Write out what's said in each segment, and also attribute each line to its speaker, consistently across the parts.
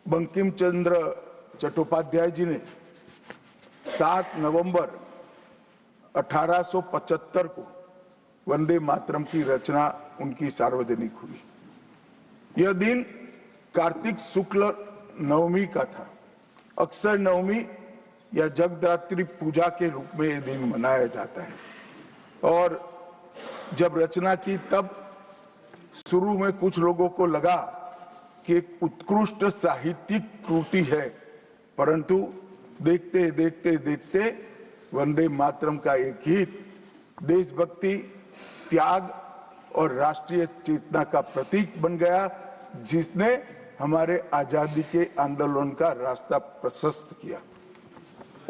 Speaker 1: बंकिम चंद्र चट्टोपाध्याय जी ने 7 नवंबर 1875 को वंदे मातरम की रचना उनकी सार्वजनिक हुई। यह दिन कार्तिक शुक्ल नवमी का था। अक्षय नवमी या जगदात्री पूजा के रूप में यह दिन मनाया जाता है। और जब रचना की तब शुरू में कुछ लोगों को लगा कि एक उत्कृष्ट साहित्यिक कृति है, परंतु देखते देखते देखते वंदे मातरम का एक गीत देशभक्ति, त्याग और राष्ट्रीय चेतना का प्रतीक बन गया, जिसने हमारे आजादी के आंदोलन का रास्ता प्रशस्त किया।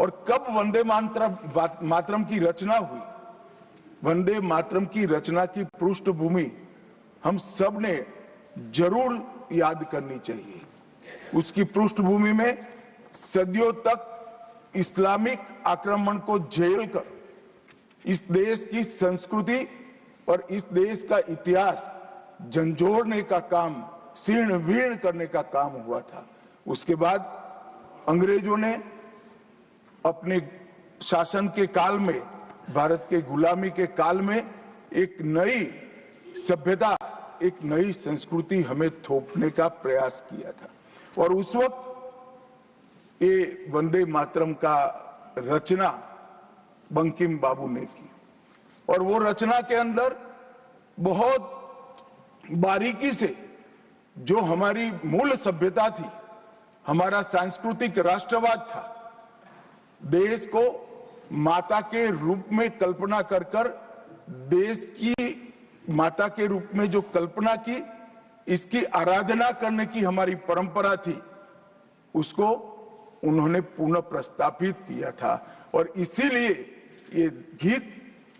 Speaker 1: और कब वंदे मातरम की रचना हुई? वंदे मातरम की रचना की पृष्ठभूमि हम सब ने जरूर याद करनी चाहिए। उसकी पृष्ठभूमि में सदियों तक इस्लामिक आक्रमण को झेल कर इस देश की संस्कृति और इस देश का इतिहास झंझोड़ने का काम, शीर्ण वीर्ण करने का काम हुआ था। उसके बाद अंग्रेजों ने अपने शासन के काल में, भारत के गुलामी के काल में एक नई सभ्यता, एक नई संस्कृति हमें थोपने का प्रयास किया था। और उस वक्त ये वंदे मातरम का रचना बंकिम बाबू ने की। और वो रचना के अंदर बहुत बारीकी से जो हमारी मूल सभ्यता थी, हमारा सांस्कृतिक राष्ट्रवाद था, देश को माता के रूप में कल्पना कर कर, देश की माता के रूप में जो कल्पना की, इसकी आराधना करने की हमारी परंपरा थी, उसको उन्होंने पुनः प्रस्तापित किया था। और इसीलिए ये गीत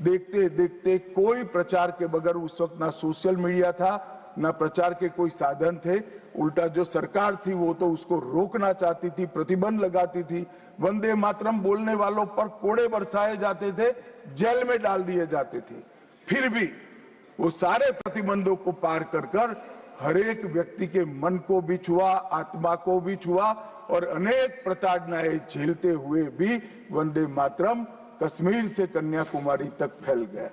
Speaker 1: देखते देखते कोई प्रचार के बगैर, उस वक्त ना सोशल मीडिया था, ना प्रचार के कोई साधन थे, उल्टा जो सरकार थी वो तो उसको रोकना चाहती थी, प्रतिबंध लगाती थी। वंदे मातरम बोलने वालों पर कोड़े बरसाए जाते थे, जेल में डाल दिए जाते थे। फिर भी वो सारे प्रतिबंधों को पार कर कर हर एक व्यक्ति के मन को भी छुआ, आत्मा को भी छुआ, और अनेक प्रताड़नाएं झेलते हुए भी वंदे मातरम कश्मीर से कन्याकुमारी तक फैल गया।